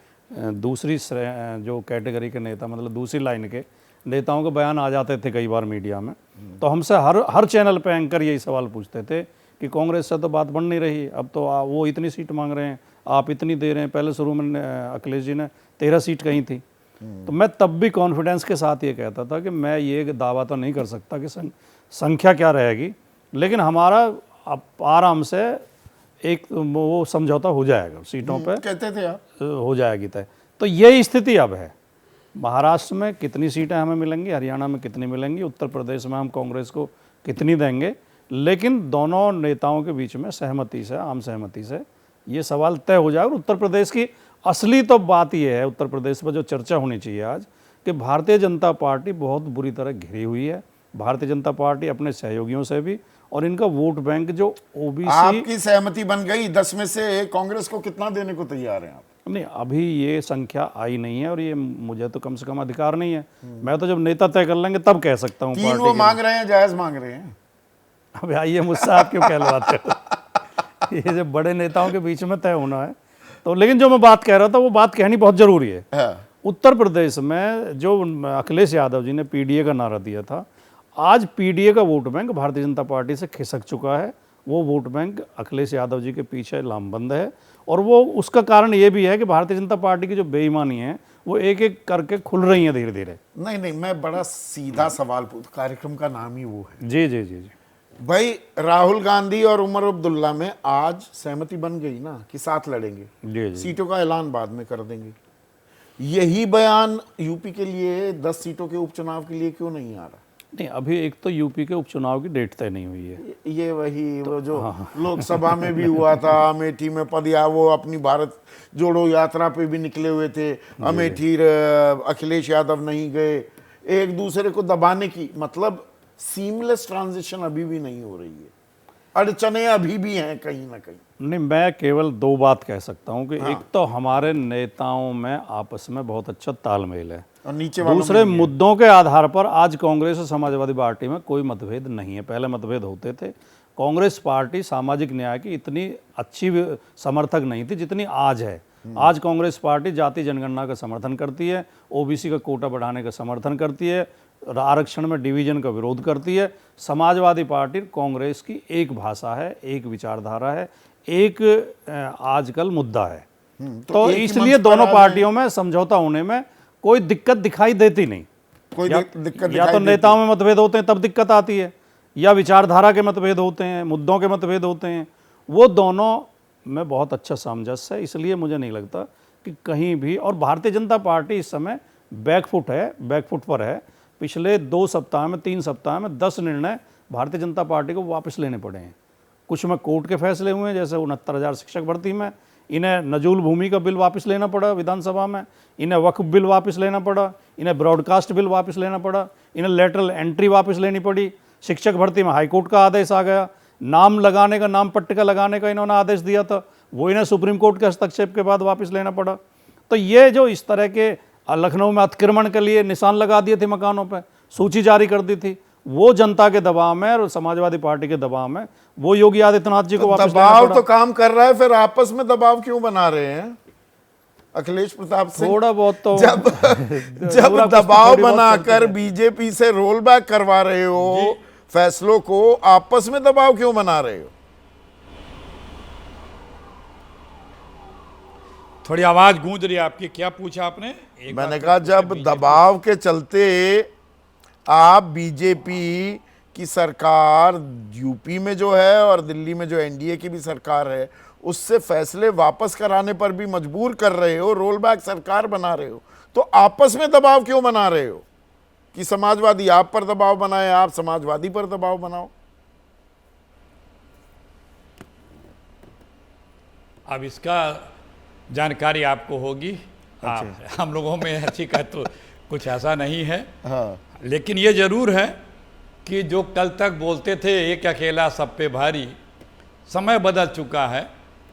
दूसरी जो कैटेगरी के नेता, मतलब दूसरी लाइन के नेताओं के बयान आ जाते थे कई बार मीडिया में, तो हमसे हर चैनल पे एंकर यही सवाल पूछते थे कि कांग्रेस से तो बात बन नहीं रही, अब तो वो इतनी सीट मांग रहे हैं, आप इतनी दे रहे हैं। पहले शुरू में अखिलेश जी ने 13 सीट कही थी। तो मैं तब भी कॉन्फिडेंस के साथ ये कहता था कि मैं ये दावा तो नहीं कर सकता कि संख्या क्या रहेगी, लेकिन हमारा आराम से एक वो समझौता हो जाएगा सीटों पे, कहते थे आप। हो जाएगी तय। तो यही स्थिति अब है। महाराष्ट्र में कितनी सीटें हमें मिलेंगी, हरियाणा में कितनी मिलेंगी, उत्तर प्रदेश में हम कांग्रेस को कितनी देंगे, लेकिन दोनों नेताओं के बीच में सहमति से, आम सहमति से ये सवाल तय हो जाएगा। उत्तर प्रदेश की असली तो बात ये है, उत्तर प्रदेश पर जो चर्चा होनी चाहिए आज, कि भारतीय जनता पार्टी बहुत बुरी तरह घिरी हुई है। भारतीय जनता पार्टी अपने सहयोगियों से भी, और इनका वोट बैंक जो ओबीसी। आपकी सहमति बन गई, 10 में से कांग्रेस को कितना देने को तैयार हैं आप? नहीं, अभी ये संख्या आई नहीं है, और ये मुझे तो कम से कम अधिकार नहीं है। मैं तो जब नेता तय कर लेंगे तब कह सकता हूँ। 3 वो मांग रहे हैं, जायज मांग रहे हैं। अब आइए, मुझसे आप क्यों कहलवाते हो? ये जब बड़े नेताओं के बीच में तय होना है तो। लेकिन जो मैं बात कह रहा था, वो बात कहनी बहुत जरूरी है। उत्तर प्रदेश में जो अखिलेश यादव जी ने पीडीए का नारा दिया था, आज पीडीए का vote bank Bharatiya Janata party से खिसक चुका है। वो वोट बैंक अखिलेश यादव जी के पीछे लामबंद है, और वो उसका कारण ये भी है कि भारतीय जनता पार्टी की जो बेईमानी है वो एक एक करके खुल रही है धीरे धीरे। नहीं, मैं बड़ा सीधा सवाल पूछ, कार्यक्रम का नाम ही वो है। जी जी जी जी। भाई, राहुल गांधी और उमर अब्दुल्ला में आज सहमति बन गई ना कि साथ लड़ेंगे, जी जी। सीटों का ऐलान बाद में कर देंगे। यही बयान यूपी के लिए 10 सीटों के उपचुनाव के लिए क्यों नहीं आ रहा? नहीं, अभी एक तो यूपी के उपचुनाव की डेट तय नहीं हुई है। ये वही वो जो लोकसभा में भी हुआ था, अमेठी में पदिया, वो अपनी भारत जोड़ो यात्रा पे भी निकले हुए थे, अमेठी अखिलेश यादव नहीं गए, एक दूसरे को दबाने की, मतलब सीमलेस ट्रांजिशन अभी भी नहीं हो रही है, अड़चने अभी भी हैं कहीं ना कहीं। नहीं, मैं केवल 2 बात कह सकता हूं कि एक तो हमारे नेताओं में आपस में बहुत अच्छा तालमेल है। और नीचे वालों दूसरे मुद्दों के आधार पर आज कांग्रेस और समाजवादी पार्टी में कोई मतभेद नहीं है। पहले मतभेद होते थे। कांग्रेस पार्टी सामाजिक न्याय की इतनी अच्छी समर्थक नहीं थी जितनी आज है। आज कांग्रेस पार्टी जाति जनगणना का समर्थन करती है, ओबीसी का कोटा बढ़ाने का समर्थन करती है, आरक्षण में डिवीजन का विरोध करती है। समाजवादी पार्टी कांग्रेस की एक भाषा है, एक विचारधारा है, एक आजकल मुद्दा है। तो एक ही इसलिए मंच पर दोनों आ पार्टियों में समझौता होने में कोई दिक्कत दिखाई देती नहीं। कोई दिक्कत या तो नेताओं में मतभेद होते हैं तब दिक्कत आती है, या विचारधारा के मतभेद होते हैं, मुद्दों के मतभेद होते हैं। वो दोनों में बहुत अच्छा सामंजस्य है। इसलिए मुझे नहीं लगता कि कहीं भी, और भारतीय जनता पार्टी इस समय बैकफुट पर है। पिछले 2 सप्ताह में 3 सप्ताह में 10 निर्णय भारतीय जनता पार्टी को वापस लेने पड़े हैं। कुछ में कोर्ट के फैसले हुए हैं, जैसे 69,000 शिक्षक भर्ती में। इन्हें नजूल भूमि का बिल वापस लेना पड़ा विधानसभा में, इन्हें वक्फ बिल वापस लेना पड़ा, इन्हें ब्रॉडकास्ट बिल वापस लेना पड़ा, इन्हें लेटरल एंट्री वापस लेनी पड़ी। शिक्षक भर्ती में हाईकोर्ट का आदेश आ गया। नाम लगाने का, नाम पट्टिका लगाने का इन्होंने आदेश दिया था, वो इन्हें सुप्रीम कोर्ट के हस्तक्षेप के बाद वापस लेना पड़ा। तो ये जो इस तरह के लखनऊ में अतिक्रमण के लिए निशान लगा दिए थे मकानों पर, सूची जारी कर दी थी, वो जनता के दबाव में और समाजवादी पार्टी के दबाव में वो योगी आदित्यनाथ जी को वापस लेना दबाव पड़ा। तो काम कर रहा है, फिर आपस में दबाव क्यों बना रहे हैं अखिलेश प्रताप सिंह? थोड़ा बहुत तो जब दबाव बनाकर बीजेपी से रोल बैक करवा रहे हो फैसलों को, आपस में दबाव क्यों बना रहे हो? थोड़ी आवाज गूंज रही है आपकी। क्या पूछा आपने? मैंने कहा जब दबाव के चलते आप बीजेपी की सरकार यूपी में जो है और दिल्ली में जो एनडीए की भी सरकार है उससे फैसले वापस कराने पर भी मजबूर कर रहे हो, रोल बैक सरकार बना रहे हो, तो आपस में दबाव क्यों बना रहे हो कि समाजवादी आप पर दबाव बनाए, आप समाजवादी पर दबाव बनाओ? अब इसका जानकारी आपको होगी। हम लोगों में अच्छी का तो कुछ ऐसा नहीं है। हाँ। लेकिन ये जरूर है कि जो कल तक बोलते थे एक अकेला सब पे भारी, समय बदल चुका है,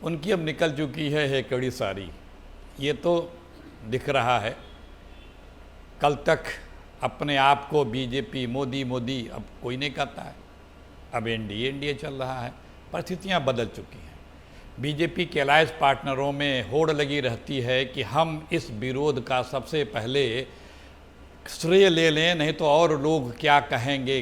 उनकी अब निकल चुकी है कड़ी सारी। ये तो दिख रहा है। कल तक अपने आप को बीजेपी मोदी मोदी अब कोई नहीं कहता है, अब एनडीए चल रहा है। परिस्थितियां बदल चुकी हैं। बीजेपी के अलायंस पार्टनरों में होड़ लगी रहती है कि हम इस विरोध का सबसे पहले श्रेय ले लें, नहीं तो और लोग क्या कहेंगे।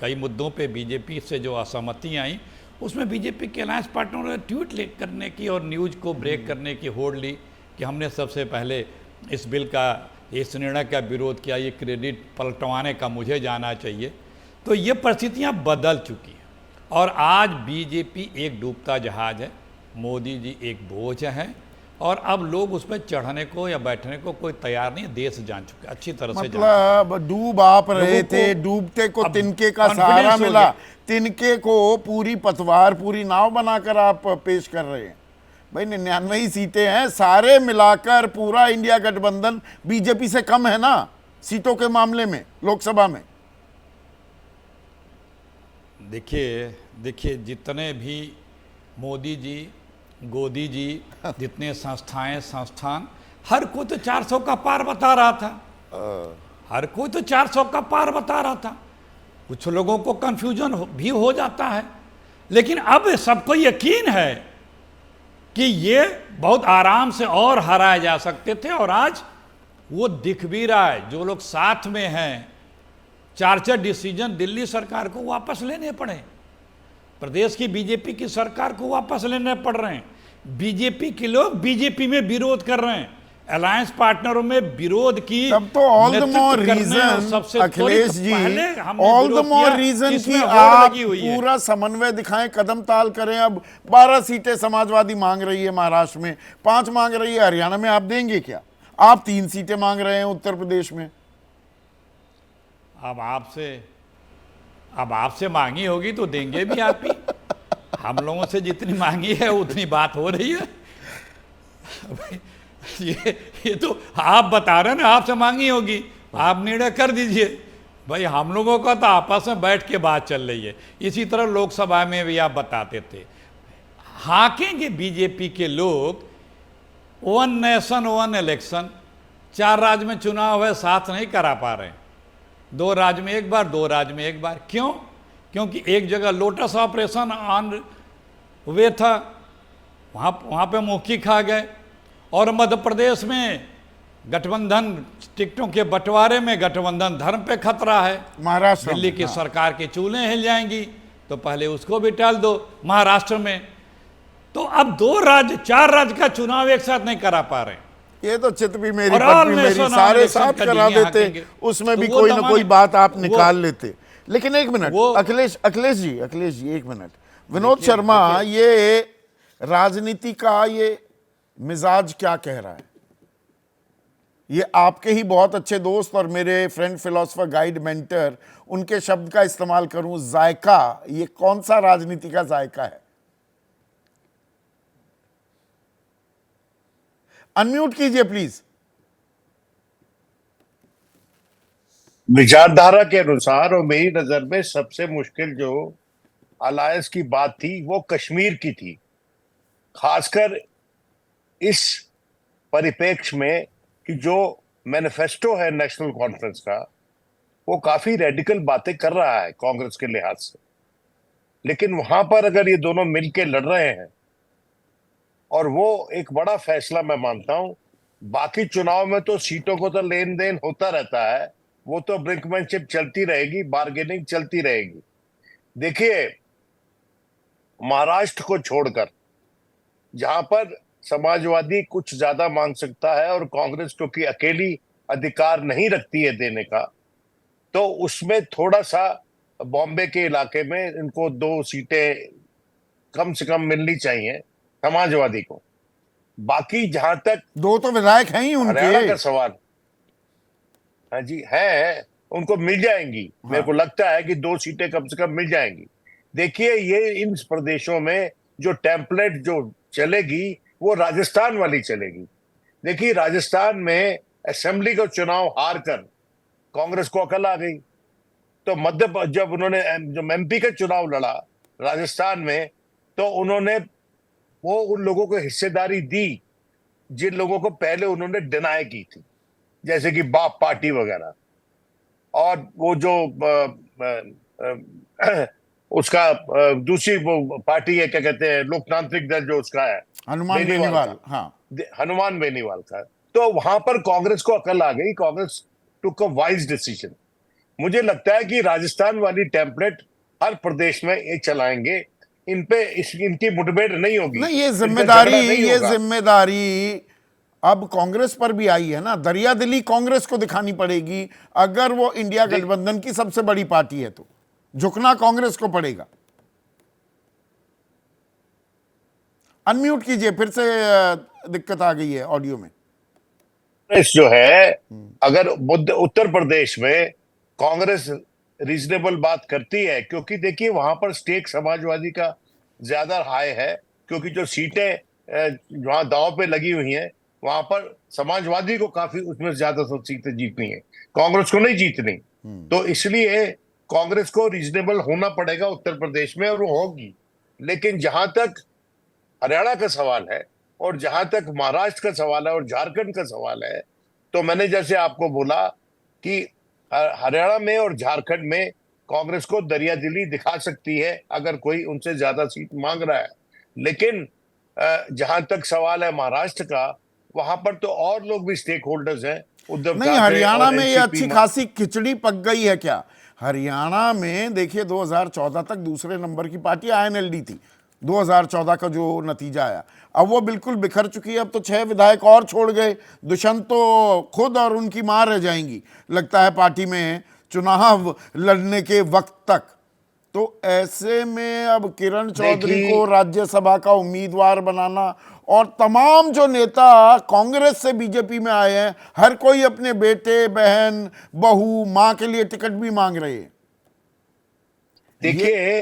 कई मुद्दों पे बीजेपी से जो असहमति आई उसमें बीजेपी के अलायंस पार्टनरों ने ट्वीट करने की और न्यूज़ को ब्रेक करने की होड़ ली कि हमने सबसे पहले इस बिल का, इस निर्णय का विरोध किया, ये क्रेडिट पलटवाने का मुझे जाना चाहिए। तो ये परिस्थितियाँ बदल चुकी हैं और आज बीजेपी एक डूबता जहाज है, मोदी जी एक बोझ हैं और अब लोग उस पर चढ़ने को या बैठने को कोई तैयार नहीं है। देश जान चुके, अच्छी तरह से मतलब डूब आप रहे थे, डूबते को तिनके का सहारा मिला, तिनके को पूरी पतवार, पूरी नाव बनाकर आप पेश कर रहे हैं। भाई 99 ही सीटें हैं, सारे मिलाकर पूरा इंडिया गठबंधन बीजेपी से कम है ना सीटों के मामले में लोकसभा में। देखिए जितने भी मोदी जी, गोदी जी, जितने संस्थान, हर कोई तो 400 का पार बता रहा था। हर कोई तो 400 का पार बता रहा था। कुछ लोगों को कंफ्यूजन भी हो जाता है, लेकिन अब सबको यकीन है कि ये बहुत आराम से और हराए जा सकते थे और आज वो दिख भी रहा है। जो लोग साथ में हैं, 4 डिसीजन दिल्ली सरकार को वापस लेने पड़े, प्रदेश की बीजेपी की सरकार को वापस लेने पड़ रहे हैं। बीजेपी के लोग बीजेपी में विरोध कर रहे हैं, अलायंस पार्टनरों में विरोध की। तब तो all the more reason Akhilesh ji, all the more reason कि आप पूरा समन्वय दिखाएं, कदम ताल करें। अब 12 सीटें समाजवादी मांग रही है महाराष्ट्र में, 5 मांग रही है हरियाणा में, आप देंगे क्या? आप 3 सीटें मांग रहे हैं उत्तर प्रदेश में। अब आपसे मांगी होगी तो देंगे भी आप ही। हम लोगों से जितनी मांगी है उतनी बात हो रही है। ये तो आप बता रहे हैं ना, आपसे मांगी होगी, आप निर्णय कर दीजिए। भाई हम लोगों का तो आपस में बैठ के बात चल रही है। इसी तरह लोकसभा में भी आप बताते थे, हाकेंगे बीजेपी के लोग, 1 नेशन 1 इलेक्शन, 4 राज्य में चुनाव है, 7 नहीं करा पा रहे हैं। 2 राज्य में एक बार, 2 राज्य में एक बार। क्यों? क्योंकि एक जगह लोटस ऑपरेशन ऑन वे था, वहाँ पे मुखी खा गए। और मध्य प्रदेश में गठबंधन टिकटों के बंटवारे में गठबंधन धर्म पे खतरा है। महाराष्ट्र दिल्ली में, की हाँ। सरकार के चूल्हे हिल जाएंगी, तो पहले उसको भी टाल दो। महाराष्ट्र में तो अब 2 राज्य 4 राज्य का चुनाव एक साथ नहीं करा पा रहे हैं। ये तो चित भी मेरी और पट all भी मेरी, nation सारे election साथ का करा डींगे देते, हाँकेंगे। उसमें तो भी वो कोई ना कोई दमाने- बात आप वो- निकाल लेते। लेकिन एक मिनट, वो- अखिलेश जी एक मिनट। विनोद शर्मा, ये राजनीति का ये मिजाज क्या कह रहा है? ये आपके ही बहुत अच्छे दोस्त और मेरे फ्रेंड, फिलोसफर, गाइड, मेंटर, उनके शब्द का इस्तेमाल करूं, जायका, ये कौन सा राजनीति का जायका है? अनम्यूट कीजिए प्लीज। विचारधारा के अनुसार और मेरी नजर में सबसे मुश्किल जो अलायंस की बात थी वो कश्मीर की थी, खासकर इस परिप्रेक्ष्य में कि जो मैनिफेस्टो है नेशनल कॉन्फ्रेंस का, वो काफी रेडिकल बातें कर रहा है कांग्रेस के लिहाज से। लेकिन वहां पर अगर ये दोनों मिलके लड़ रहे हैं, और वो एक बड़ा फैसला मैं मानता हूं, बाकी चुनाव में तो सीटों को तो लेन देन होता रहता है, वो तो ब्रिंकमैनशिप चलती रहेगी, बार्गेनिंग चलती रहेगी। देखिए, महाराष्ट्र को छोड़कर जहां पर समाजवादी कुछ ज्यादा मांग सकता है और कांग्रेस क्योंकि अकेली अधिकार नहीं रखती है देने का, तो उसमें थोड़ा सा बॉम्बे के इलाके में इनको 2 सीटें कम से कम मिलनी चाहिए समाजवादी को। बाकी जहां तक 2 तो विधायक हैं ही हरियाणा का उनके। सवाल, हाँ जी है, उनको मिल जाएंगी। मेरे को लगता है कि 2 सीटें कम से कम मिल जाएंगी। देखिए, ये इन प्रदेशों में जो टेम्पलेट जो चलेगी वो राजस्थान वाली चलेगी। देखिए, राजस्थान में असेंबली का चुनाव हार कर कांग्रेस को अकल आ गई, तो जब उन्होंने जब एमपी का चुनाव लड़ा राजस्थान में, तो उन्होंने वो उन लोगों को हिस्सेदारी दी जिन लोगों को पहले उन्होंने डिनाई की थी, जैसे कि बाप पार्टी वगैरह। और वो जो उसका दूसरी वो पार्टी है, क्या कहते हैं, लोकतांत्रिक दल जो उसका है, हनुमान बेनीवाल, हाँ। हनुमान बेनीवाल का। तो वहां पर कांग्रेस को अकल आ गई, कांग्रेस टुक अ वाइज डिसीजन। मुझे लगता है कि राजस्थान वाली टेम्पलेट हर प्रदेश में ये चलाएंगे, इन पे इनकी मुठभेड़ नहीं होगी। नहीं, ये इनका जिम्मेदारी, झगड़ा नहीं ये होगा। जिम्मेदारी अब कांग्रेस पर भी आई है ना। दरियादिली कांग्रेस को दिखानी पड़ेगी। अगर वो इंडिया गठबंधन की सबसे बड़ी पार्टी है तो झुकना कांग्रेस को पड़ेगा। अनम्यूट कीजिए, फिर से दिक्कत आ गई है ऑडियो में। कांग्रेस जो है, अगर उत्तर प्रदेश में कांग्रेस रीजनेबल बात करती है, क्योंकि देखिए वहां पर स्टेक समाजवादी का ज्यादा हाई है, क्योंकि जो सीटें वहां दांव पे लगी हुई हैं, वहां पर समाजवादी को काफी उसमें ज्यादा सीटें जीतनी है, कांग्रेस को नहीं जीतनी। तो इसलिए कांग्रेस को रीजनेबल होना पड़ेगा उत्तर प्रदेश में, और वो होगी। लेकिन जहां तक हरियाणा का सवाल है, और जहां तक महाराष्ट्र का सवाल है, और झारखंड का सवाल है, तो मैंने जैसे आपको बोला कि हरियाणा में और झारखंड में कांग्रेस को दरियादिली दिखा सकती है अगर कोई उनसे ज्यादा सीट मांग रहा है। लेकिन जहां तक सवाल है महाराष्ट्र का, वहां पर तो और लोग भी स्टेक होल्डर्स हैं। उद्धव नहीं, ठाकरे हरियाणा और में ये एनसीपी अच्छी खासी खिचड़ी पक गई है क्या? हरियाणा में देखिए 2014 तक दूसरे नंबर की पार्टी आईएनएलडी थी। 2014 का जो नतीजा आया, अब वो बिल्कुल बिखर चुकी है। अब तो 6 विधायक और छोड़ गए। दुष्यंत तो खुद और उनकी मां रह जाएंगी लगता है पार्टी में चुनाव लड़ने के वक्त तक। तो ऐसे में अब किरण चौधरी को राज्यसभा का उम्मीदवार बनाना, और तमाम जो नेता कांग्रेस से बीजेपी में आए हैं, हर कोई अपने बेटे, बहन, बहू, मां के लिए टिकट भी मांग रहे हैं। देखिए,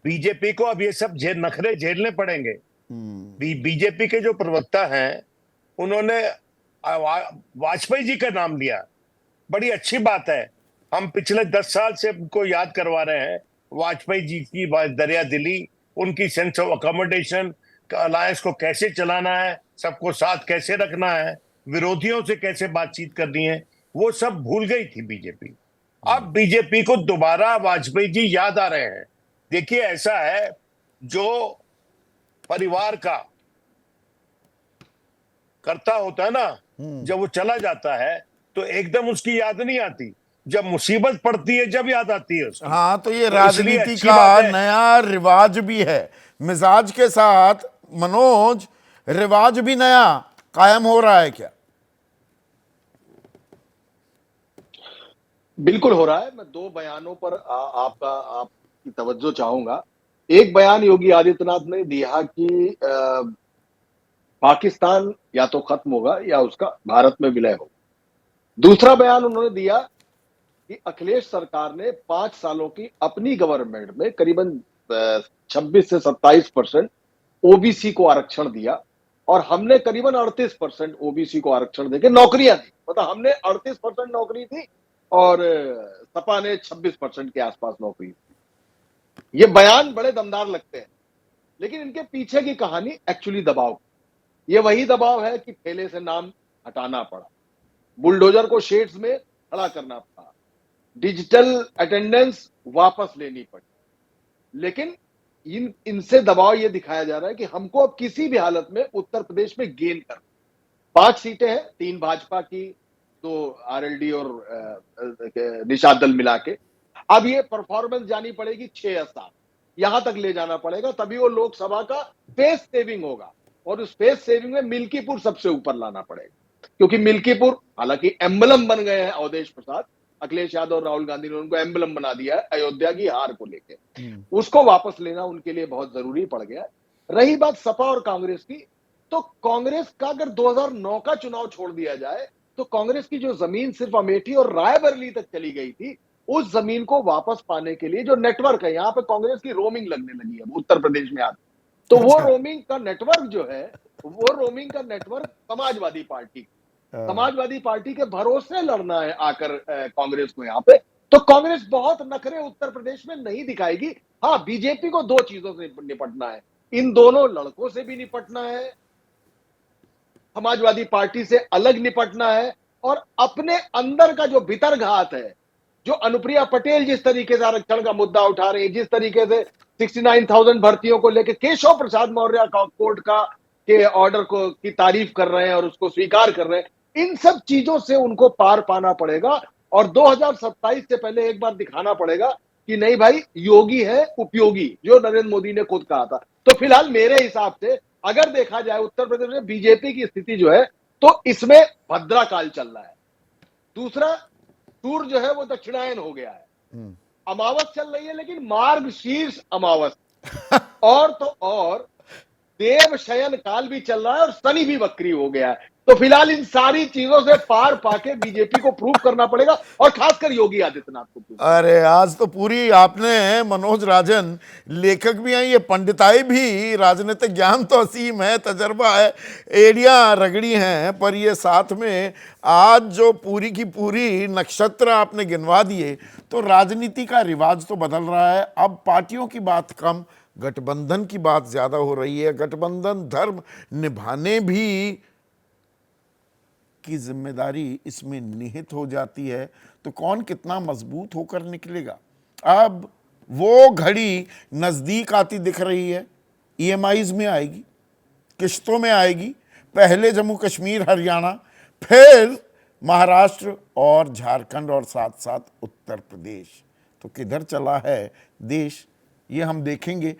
बीजेपी को अब ये सब नखरे झेलने पड़ेंगे। बीजेपी के जो प्रवक्ता हैं, उन्होंने वाजपेयी जी का नाम लिया। बड़ी अच्छी बात है, हम पिछले 10 साल से उनको याद करवा रहे हैं। वाजपेयी जी की दरियादिली, उनकी सेंस ऑफ अकोमोडेशन, अलायंस को कैसे चलाना है, सबको साथ कैसे रखना है, विरोधियों से कैसे बातचीत करनी है, वो सब भूल गई थी बीजेपी। अब बीजेपी को दोबारा वाजपेयी जी याद आ रहे हैं। देखिए, ऐसा है, जो परिवार का करता होता है ना, जब वो चला जाता है तो एकदम उसकी याद नहीं आती, जब मुसीबत पड़ती है जब याद आती है उसकी। हाँ, तो ये तो इसलिए राजनीति अच्छी का बात है। नया रिवाज भी है। मिजाज के साथ मनोज, रिवाज भी नया कायम हो रहा है क्या? बिल्कुल हो रहा है। मैं दो बयानों पर आपकी तवज्जो चाहूंगा। एक बयान योगी आदित्यनाथ ने दिया कि पाकिस्तान या तो खत्म होगा या उसका भारत में विलय हो। दूसरा बयान उन्होंने दिया कि अखिलेश सरकार ने 5 सालों की अपनी गवर्नमेंट में करीबन 26 से 27% ओबीसी को आरक्षण दिया और हमने करीबन 38% ओबीसी को आरक्षण देके नौकरियां दी। मतलब हमने 38% नौकरी दी और सपा ने 26% के आसपास नौकरी दी। ये बयान बड़े दमदार लगते हैं, लेकिन इनके पीछे की कहानी एक्चुअली दबाव। ये वही दबाव है कि ठेले से नाम हटाना पड़ा, बुलडोजर को शेड्स में खड़ा करना पड़ा, डिजिटल अटेंडेंस वापस लेनी पड़ी। लेकिन इनसे दबाव ये दिखाया जा रहा है कि हमको अब किसी भी हालत में उत्तर प्रदेश में गेन करना। 5 सीटें हैं, 3 भाजपा की, 2 आरएलडी और निषाद दल मिला के। अब ये परफॉर्मेंस जानी पड़ेगी 6 या 7, यहां तक ले जाना पड़ेगा, तभी वो लोकसभा का फेस सेविंग होगा। और उस फेस सेविंग में मिल्कीपुर सबसे ऊपर लाना पड़ेगा, क्योंकि मिल्कीपुर हालांकि एम्बलम बन गए हैं अवधेश प्रसाद, अखिलेश यादव और राहुल गांधी ने उनको एम्बलम बना दिया है अयोध्या की हार को लेकर। उसको वापस लेना उनके लिए बहुत जरूरी पड़ गया। रही बात सपा और कांग्रेस की, तो कांग्रेस का अगर 2009 का चुनाव छोड़ दिया जाए तो कांग्रेस की जो जमीन सिर्फ अमेठी और रायबरेली तक चली गई थी, उस जमीन को वापस पाने के लिए जो नेटवर्क है, यहां पे कांग्रेस की रोमिंग लगने लगी है उत्तर प्रदेश में आज। तो वो रोमिंग का नेटवर्क जो है, वो रोमिंग का नेटवर्क समाजवादी पार्टी के भरोसे लड़ना है आकर कांग्रेस को यहाँ पे। तो कांग्रेस बहुत नखरे उत्तर प्रदेश में नहीं दिखाएगी। हाँ, बीजेपी को 2 चीजों से निपटना है, इन दोनों लड़कों से भी निपटना है, समाजवादी पार्टी से अलग निपटना है, और अपने अंदर का जो भीतरघात है, जो अनुप्रिया पटेल जिस तरीके से आरक्षण का मुद्दा उठा रही है, जिस तरीके से 69,000 भर्तियों को लेकर केशव प्रसाद मौर्य कोर्ट का के ऑर्डर को की तारीफ कर रहे हैं और उसको स्वीकार कर रहे हैं, इन सब चीजों से उनको पार पाना पड़ेगा। और 2027 से पहले एक बार दिखाना पड़ेगा कि नहीं भाई, योगी है उपयोगी, जो नरेंद्र मोदी ने खुद कहा था। तो फिलहाल मेरे हिसाब से अगर देखा जाए उत्तर प्रदेश में बीजेपी की स्थिति जो है, तो इसमें भद्रा काल चल रहा है। दूसरा, टूर जो है वो दक्षिणायन हो गया है, अमावस चल रही है, लेकिन मार्ग शीर्ष अमावस और तो और देव शयन काल भी चल रहा है और शनि भी वक्री हो गया है। तो फिलहाल इन सारी चीजों से पार पाके बीजेपी को प्रूव करना पड़ेगा, और खासकर योगी आदित्यनाथ को प्रूव। अरे आज तो पूरी आपने, मनोज राजन, लेखक भी हैं, ये पंडिताई भी, राजनीतिक ज्ञान तो असीम है, तजर्बा है, एड़ियां रगड़ी हैं, पर ये साथ में आज जो पूरी की पूरी नक्षत्र आपने गिनवा दिए, तो राजनीति का रिवाज तो बदल रहा है। अब पार्टियों की बात कम, गठबंधन की बात ज्यादा हो रही है। गठबंधन धर्म निभाने भी की जिम्मेदारी इसमें निहित हो जाती है, तो कौन कितना मजबूत होकर निकलेगा। अब वो घड़ी नजदीक आती दिख रही है, ईएमआईज में आएगी, किश्तों में आएगी, पहले जम्मू कश्मीर हरियाणा, फिर महाराष्ट्र और झारखंड और साथ साथ उत्तर प्रदेश। तो किधर चला है देश, ये हम देखेंगे।